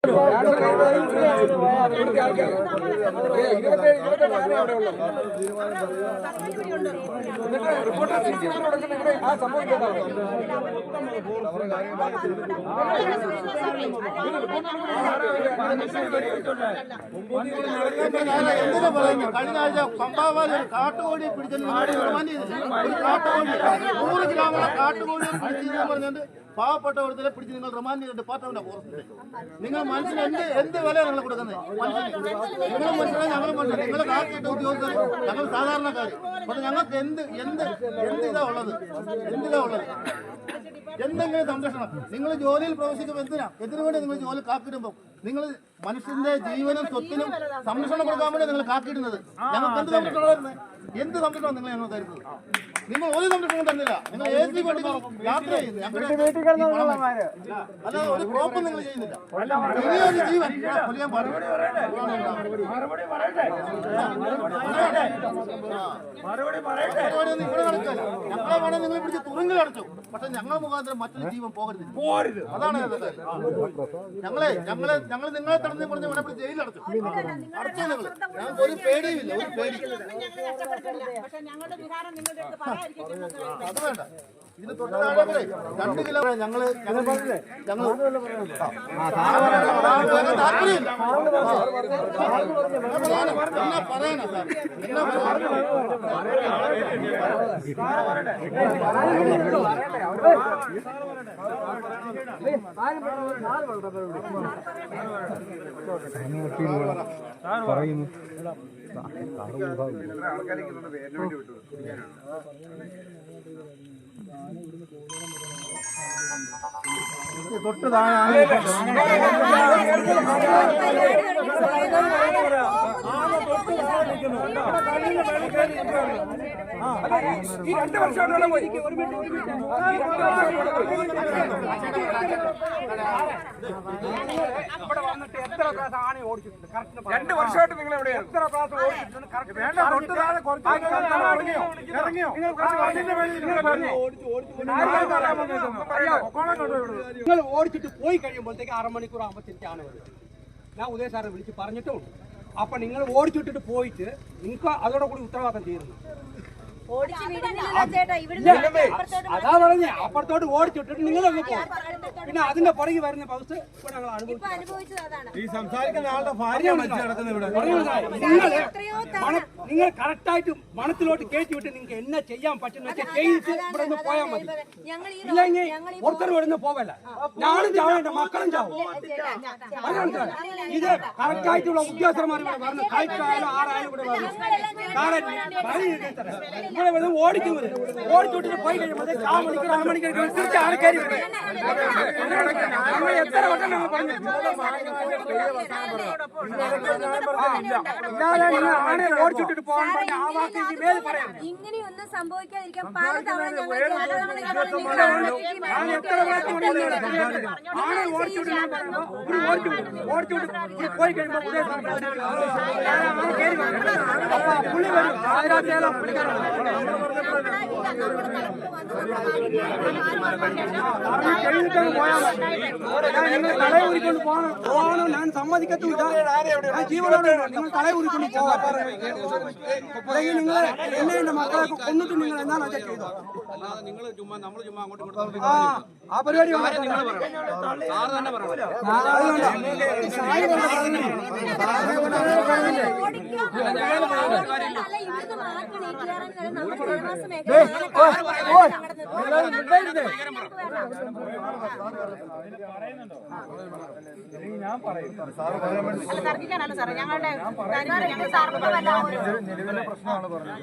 കഴിഞ്ഞ ആഴ്ച പമ്പാവാലി കാട്ടുകോഴി പിടിച്ചു കാട്ടുകോഴി 100 ഗ്രാമുള്ള കാട്ടുകോഴി പിടിച്ചു പറഞ്ഞുകൊണ്ട് പാവപ്പെട്ടവർത്തിലെ പിടിച്ച് നിങ്ങൾ റിമാൻഡ് ചെയ്തിട്ട് ഡിപ്പാർട്ട്മെന്റ് ഓഫ് ഫോറസ്റ്റ് നിങ്ങൾ മനുഷ്യന് എന്ത് വിലയാണ് നിങ്ങൾ കൊടുക്കുന്നത്? നിങ്ങൾ മനുഷ്യരെ ഞങ്ങൾ മനുഷ്യർ നിങ്ങളെ കാക്കിയിട്ട് ഉദ്യോഗസ്ഥർ ഞങ്ങൾ സാധാരണക്കാർ. പക്ഷെ ഞങ്ങൾക്ക് എന്തിതാ ഉള്ളത്? എന്തെങ്കിലും സംരക്ഷണം നിങ്ങൾ ജോലിയിൽ പ്രവേശിക്കുമ്പോൾ എന്തിനു വേണ്ടി നിങ്ങൾ ജോലി കാക്കിടുമ്പോൾ നിങ്ങൾ മനുഷ്യന്റെ ജീവനും സ്വത്തിനും സംരക്ഷണം കൊടുക്കാൻ വേണ്ടി നിങ്ങൾ കാക്കിടുന്നത്? ഞങ്ങൾക്ക് എന്ത് സംരക്ഷണമായിരുന്നു? എന്ത് സംരക്ഷണം നിങ്ങൾ ഞങ്ങൾ തരുന്നത്? നിങ്ങൾ ഒരു സംരക്ഷണം തന്നില്ല. നിങ്ങൾ AC വണ്ടി യാത്ര ചെയ്യുന്നു, അല്ലാതെ ഒരു പ്രോപ്പർ നിങ്ങൾ ചെയ്യുന്നില്ല. ഇനിയൊരു ജീവൻ കൊല്ലാൻ പാടില്ല. ഇവിടെ നടക്കില്ല. ഞങ്ങളെ വേണേൽ നിങ്ങൾ പിടിച്ച് തുറങ്കിൽ അടച്ചു. പക്ഷെ ഞങ്ങൾ മുഖാന്തരം മറ്റൊരു ജീവൻ പോകരുത്. അതാണ് ഞങ്ങൾ നിങ്ങളെ തടഞ്ഞു പറഞ്ഞ് ഇവിടെ പിടിച്ച് ജയിലടച്ചു. നിങ്ങൾ ഞങ്ങൾക്ക് ഒരു പേടിയുമില്ല. ഒരു പേടി അത് വേണ്ട. ഇതിന് തൊട്ട് 2 കിലോ ഞങ്ങള് താല്പര്യമില്ല. പറയണ പറയുന്നു തൊട്ട് ഈ 2 വർഷമായിട്ടുള്ള പോയി. ഇവിടെ വന്നിട്ട് എത്ര പ്രാവശ്യം ആണി ഓടിച്ചിട്ടുണ്ട്? 2 വർഷമായിട്ട് നിങ്ങൾ എവിടെയാണ്? എത്ര പ്രാവശ്യം ഓടിച്ചിട്ടുണ്ട്? നിങ്ങൾ ഓടിച്ചിട്ട് പോയി കഴിയുമ്പോഴത്തേക്ക് 6 മണിക്കൂർ ആകുമ്പോൾ തിരിച്ചാണ് വരുന്നത്. ഞാൻ ഉദയ സാറെ വിളിച്ച് പറഞ്ഞിട്ടും അപ്പൊ നിങ്ങൾ ഓടിച്ചിട്ടിട്ട് പോയിട്ട് നിങ്ങൾക്ക് അതോടെ കൂടി ഉത്തരവാദിത്തം ചെയ്യുന്നു. അതാ പറഞ്ഞേ, അപ്പുറത്തോട്ട് ഓടിച്ചിട്ടിട്ട് നിങ്ങളൊന്ന് പോകും. പിന്നെ അതിന്റെ പുറകെ വരുന്ന ബസ് ഞങ്ങൾ അനുഭവിച്ചു. ഈ സംസാരിക്കുന്ന ആളുടെ ഭാര്യ നിങ്ങൾ കറക്റ്റായിട്ട് മണത്തിലോട്ട് കയറ്റി വിട്ട് നിങ്ങൾക്ക് എന്നാ ചെയ്യാൻ പറ്റുന്ന വെച്ചാൽ ചെയ്തിട്ട് ഇവിടെ നിന്ന് പോയാൽ മതി. ഇല്ലെങ്കിൽ പുറത്തൊരു ഇവിടെ നിന്ന് പോവല്ല. ഞാനും ചാവും, എന്റെ മക്കളും ചാവും. ഇത് കറക്റ്റായിട്ടുള്ള ഉദ്യോഗസ്ഥന്മാർ ഇവിടെ വരണം. കൈക്കായാലും 6 ആയാലും ഇവിടെ വരണം. ഇവിടെ വന്ന് ഓടിക്കുന്നത് ഓടിച്ചോട്ടിട്ട് പോയി കഴിയുമ്പോൾ 4 മണിക്കൂർ 6 മണിക്കൂർ തിരിച്ച് ആൾക്കാർ ഞങ്ങൾ എത്ര വട്ടം ഞങ്ങൾ പറഞ്ഞു. ആണെ ഓടിച്ചോട്ടിട്ട് പോകാൻ പറഞ്ഞ ആ വാക്ക് മേൽ പറയാം. ഇങ്ങനെയൊന്നും സംഭവിക്കാതിരിക്കാൻ പലതവണ ഞാൻ എത്ര പ്രാവശ്യം ആണെ ഓടിച്ചോട്ട് ഓടിച്ചോട്ട് പോയി കഴിയുമ്പോൾ പുള്ളി വരും. ആയിരത്തേലം തല ഊരിക്കൊണ്ട് പോകണം. ഞാൻ സമ്മതിക്കത്തില്ല. ജീവനോടെ നിങ്ങൾ തല ഊരിക്കൊണ്ട് പോകാം. അല്ലെങ്കിൽ നിങ്ങൾ എന്നെ എന്റെ മക്കളെ കൊന്നിട്ട് നിങ്ങൾ എന്താണ് അതൊക്കെ ചെയ്തോ? ആ പരിപാടി ഞാൻ പറയും. തർക്കിക്കാനല്ല സാറേ, ഞങ്ങളുടെ നിലവിലെ പ്രശ്നമാണ് പറഞ്ഞത്.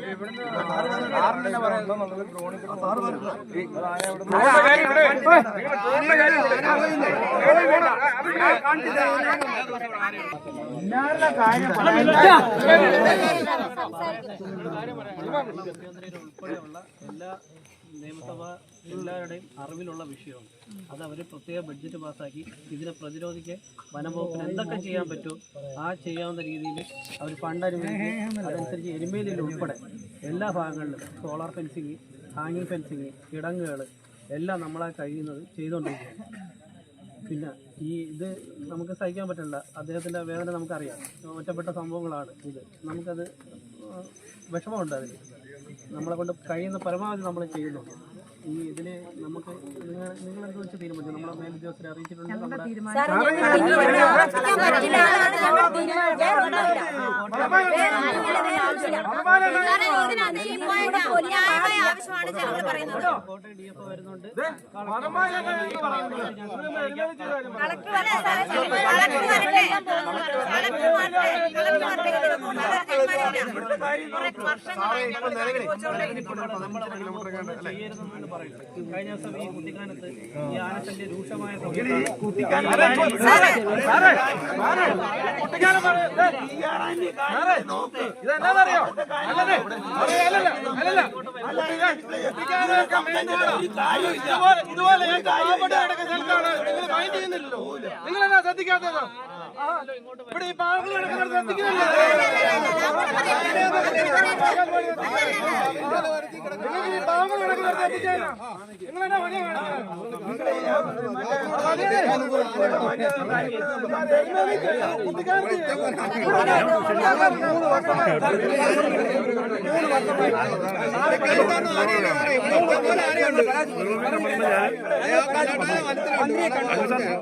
ഉൾപ്പെടെയുള്ള എല്ലാ നിയമസഭ എല്ലാവരുടെയും അറിവിലുള്ള വിഷയമാണ്. അത് അവർ പ്രത്യേക ബഡ്ജറ്റ് പാസ്സാക്കി ഇതിനെ പ്രതിരോധിക്കാൻ വനംവകുപ്പിന് എന്തൊക്കെ ചെയ്യാൻ പറ്റുമോ ആ ചെയ്യാവുന്ന രീതിയിൽ അവർ ഫണ്ട് അനുവദിച്ച് അതനുസരിച്ച് എരുമേലിയിൽ ഉൾപ്പെടെ എല്ലാ ഭാഗങ്ങളിലും സോളാർ ഫെൻസിങ്, ഹാങ്ങിങ് ഫെൻസിങ്, കിടങ്ങുകൾ എല്ലാം നമ്മളെ കഴിയുന്നത് ചെയ്തുകൊണ്ടിരിക്കുകയാണ്. പിന്നെ ഇത് നമുക്ക് സഹിക്കാൻ പറ്റില്ല. അദ്ദേഹത്തിൻ്റെ വേദന നമുക്കറിയാം. ഒറ്റപ്പെട്ട സംഭവങ്ങളാണ് ഇത്. നമുക്കത് വിഷമമുണ്ട്. അതിൽ നമ്മളെ കൊണ്ട് കഴിയുന്ന പരമാവധി നമ്മൾ ചെയ്യുന്നുണ്ട്. ഇതിന് നമുക്ക് നിങ്ങളെന്ത് വെച്ച് തീരുമാനിച്ചു? നമ്മളെ മേലുദ്യോഗസ്ഥരെ അറിയിച്ചിട്ടുണ്ട്. കോട്ടയം DFO വരുന്നുണ്ട്. കഴിഞ്ഞ ദിവസം ഈ കുട്ടിക്കാനത്ത് ഈ ആനച്ചന്റെ രൂക്ഷമായ നിങ്ങളെന്നാ ശ്രദ്ധിക്കാത്തത്? ഇവിടെ ഈ പാവങ്ങൾ നടക്കുന്നത് ശ്രദ്ധിക്കുന്നില്ല. ഈ പാവങ്ങൾ നടക്കുന്നത് ശ്രദ്ധിക്കാനോ? നിങ്ങളെന്നാ പണിയാ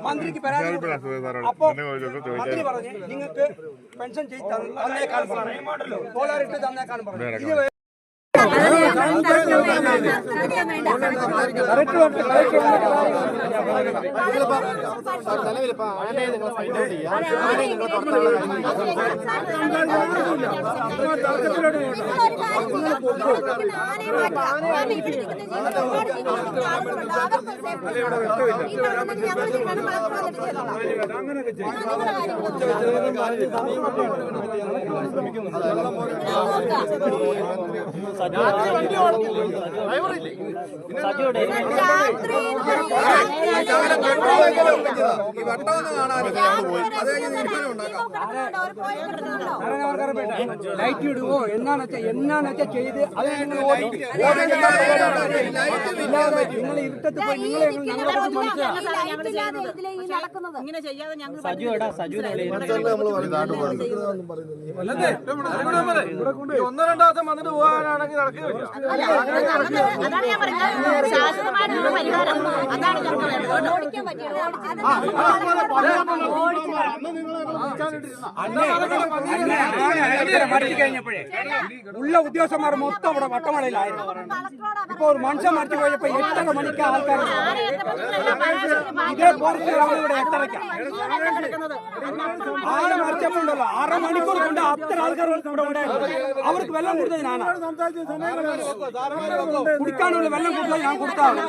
മന്ത്രിക്ക് പരാതി. അപ്പൊ മന്ത്രി പറഞ്ഞു നിങ്ങൾക്ക് പെൻഷൻ തന്നേക്കാൻ പറഞ്ഞു, പോലാറിട്ട് തന്നേക്കാൻ പറഞ്ഞു. ലൈറ്റ് ഇടുവോ എന്നാണ് ചെയ്ത് അത് നിങ്ങൾ ഇരുട്ടത്ത് പോയി ഇങ്ങനെ ചെയ്യാതെ ഞങ്ങൾ ഒന്നോ രണ്ടോ ദിവസം വന്നിട്ട് പോകാനാണെങ്കിൽ നടക്കുകയില്ല. അതാണ് ഞാൻ പറയുന്നത്. ശാശ്വതമായിട്ടുള്ള പരിഹാരം അതാണ് ഞങ്ങൾക്ക് കഴിഞ്ഞപ്പോഴേ ഉള്ള ഉദ്യോഗസ്ഥന്മാർ മൊത്തം ഇവിടെ വട്ടമടയിലായിരുന്നു. ഇപ്പൊ ഒരു മനുഷ്യൻ മരിച്ചു പോയപ്പോ 8:30 മണിക്ക് ആൾക്കാർ ഇതേ പോലീസുകാരാണ് ഇവിടെ 8:30. ആള് മരിച്ചപ്പോ ഉണ്ടല്ലോ 6 മണിക്കൂർ കൊണ്ട് അത്ര ആൾക്കാർ ഇവിടെ ഉണ്ടായിരുന്നു. അവർക്ക് വെള്ളം കൊടുത്തത് ഞാനാണ്. കുടിക്കാനുള്ള വെള്ളം കൊടുത്തത് ഞാൻ കൊടുത്താണ്.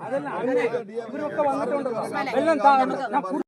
അതല്ല ഇവരൊക്കെ വന്നിട്ടുണ്ടല്ലോ എല്ലാം